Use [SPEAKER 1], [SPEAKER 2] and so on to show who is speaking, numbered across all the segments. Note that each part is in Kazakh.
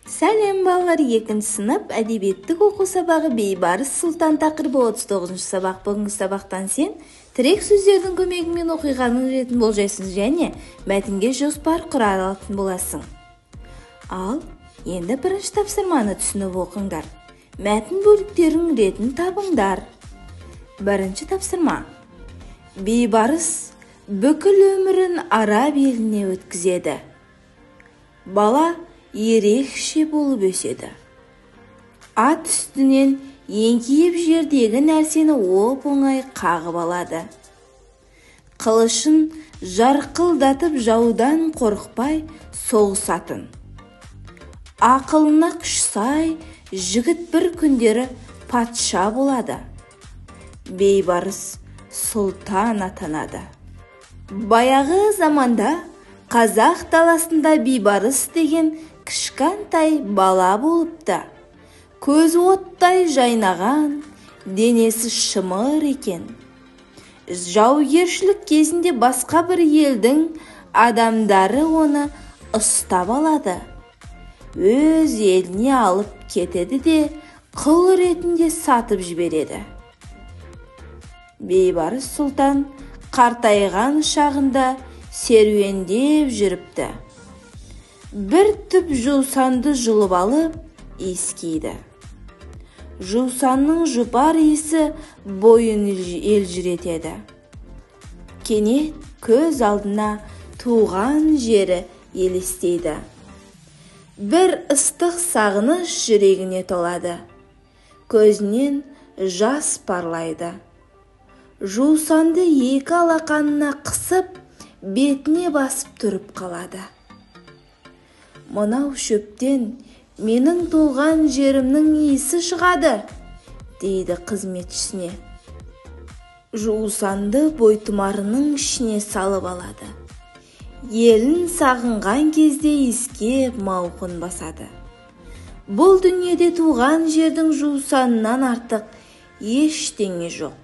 [SPEAKER 1] Сәлем балалар, 2 сынып әдебиеттік оқу сабағы Бейбарыс Сұлтан тақырыбы 39 сабақ. Бүгінгі сабақтан сен тірек сөздердің көмегімен оқиғаның ретін болжайсың және мәтінге жоспар құра алатын боласың. Ал енді бірінші тапсырманы түсініп оқыңдар. Мәтін бөліктерінің ретін табыңдар. Бірінші тапсырма. Бейбарыс бүкіл өмірін Араб еліне өткізеді. Бала ерекше болып өседі. Ат үстінен еңкейіп жердегі нәрсені оп-оңай қағып алады. Қылышын жарқылдатып жаудан қорықпай соғысатын. Ақылына күш сай, жігіт бір күндері патша болады. Бейбарыс сұлтан атанады. Баяғы заманда Қазақ даласында Бейбарыс деген кішкентай бала болыпты. Көзі оттай жайнаған, денесі шымыр екен. Жаугершілік кезінде басқа бір елдің адамдары оны ұстап алады. Өз еліне алып кетеді де құл ретінде сатып жібереді. Бейбарыс сұлтан қартайған шағында серуендеп жүріпті. Бір түп жусанды жұлып алып иіскейді. Жусанның жұпар иісі бойын елжіретеді. Кенет көз алдына туған жері елестейді. Бір ыстық сағыныш жүрегіне толады. Көзінен жас парлайды. Жусанды екі алақанына қысып, бетіне басып тұрып қалады. Мынау шөптен менің туған жерімнің иісі шығады, дейді қызметшісіне. Жусанды бойтұмарының ішіне салып алады. Елін сағынған кезде иіскеп мауқын басады. Бұл дүниеде туған жердің жусанынан артық ештеңе жоқ.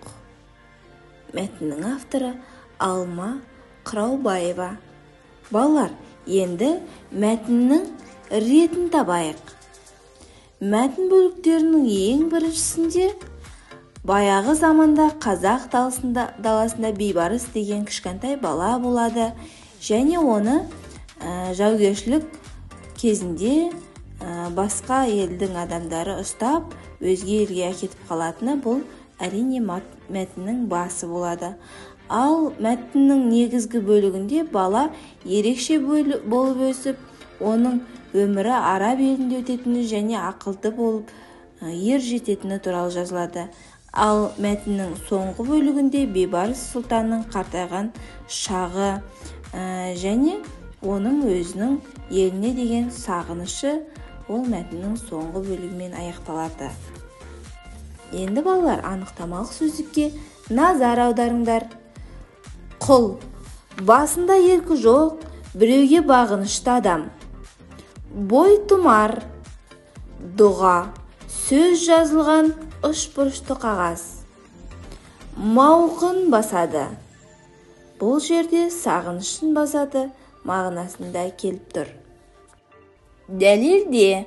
[SPEAKER 1] Мәтіннің авторы Алма Қыраубаева. Балалар, енді мәтіннің ретін табайық. Мәтін бөліктерінің ең біріншісінде баяғы заманда Қазақ даласында Бейбарыс деген кішкентай бала болады және оны жаугершілік кезінде басқа елдің адамдары ұстап өзге елге әкетіп қалатыны бұл әрине мәтіннің басы болады. Ал мәтіннің негізгі бөлігінде бала ерекше болып өсіп, оның өмірі Араб елінде өтетіні және ақылды болып ер жететіні туралы жазылады. Ал мәтіннің соңғы бөлігінде Бейбарыс сұлтанның қартайған шағы және оның өзінің еліне деген сағынышы ол мәтіннің соңғы бөлігімен аяқталады. Енді балалар, анықтамалық сөздікке назар аударыңдар. Құл, басында еркі жоқ, біреуге бағынышты адам. Бойтұмар, дұға, сөз жазылған үшбұрышты қағаз. Мауқын басады. Бұл жерде сағынышын басады мағынасында келіп тұр. Дәлелде,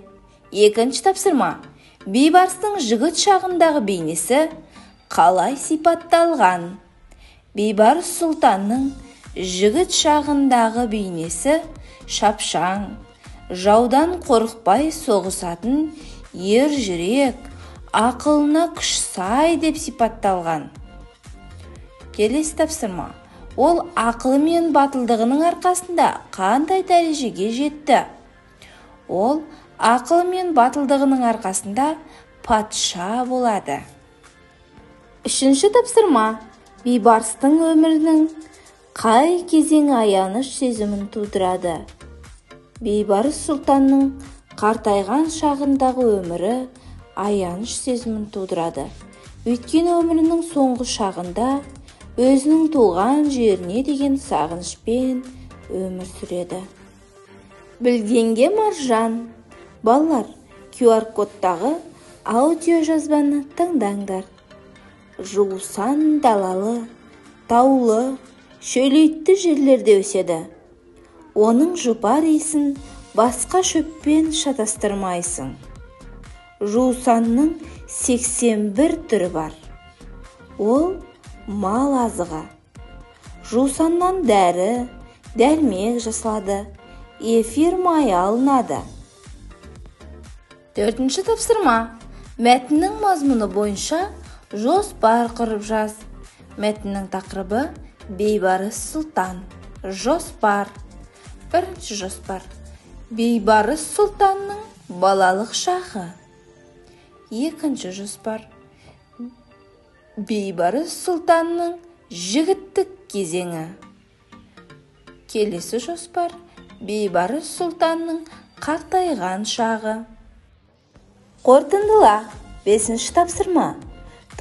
[SPEAKER 1] екінші тапсырма. Бейбарыстың жігіт шағындағы бейнесі қалай сипатталған? Бейбарыс сұлтанның жігіт шағындағы бейнесі шапшаң, жаудан қорықпай соғысатын ер жүрек, ақылына күш сай деп сипатталған. Келесі тапсырма. Ол ақылы мен батылдығының арқасында қандай дәрежеге жетті? Ол ақылы мен батылдығының арқасында патша болады. Үшінші тапсырма. Бейбарыстың өмірінің қай кезеңі аяныш сезімін тудырады? Бейбарыс сұлтанның қартайған шағындағы өмірі аяныш сезімін тудырады. Өйткені өмірінің соңғы шағында өзінің туған жеріне деген сағынышпен өмір сүреді. Білгенге маржан. Балалар, QR-кодтағы аудио жазбаны тыңдаңдар. Жусан далалы, таулы, шөлейтті жерлерде өседі. Оның жұпар иісін басқа шөппен шатастырмайсың. Жусанның 81 түрі бар. Ол мал азығы. Жусаннан дәрі, дәрмек жасалады, эфир майы алынады. 4-ші тапсырма. Мәтіннің мазмұны бойынша жоспар құрып жаз. Мәтіннің тақырыбы Бейбарыс Сұлтан. Жоспар. 1-ші жоспар. Бейбарыс Сұлтанның балалық шағы. 2-ші жоспар. Бейбарыс Сұлтанның жігіттік кезеңі. Келесі жоспар. Бейбарыс Сұлтанның қартайған шағы. Қорытындыла. 5-ші тапсырма.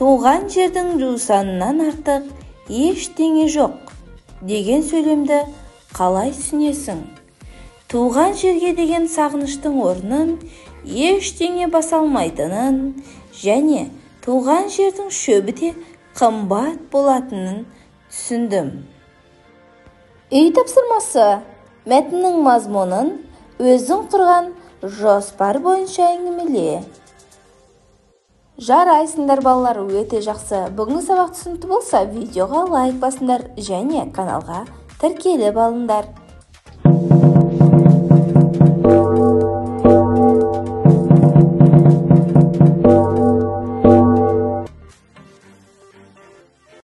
[SPEAKER 1] Туған жердің жусанынан артық ештеңе жоқ деген сөйлемді қалай түсінесің? Туған жерге деген сағыныштың орнын ештеңе баса алмайтынын және туған жердің шөбі де қымбат болатынын түсіндім. Үй тапсырмасы. Мәтіннің мазмұнын өзің құрған жоспар бойынша әңгімеле. Жарайсыңдар балалар, өте жақсы. Бүгінгі сабақ түсінікті болса, видеоға лайк басыңдар және каналға тіркеліп алыңдар.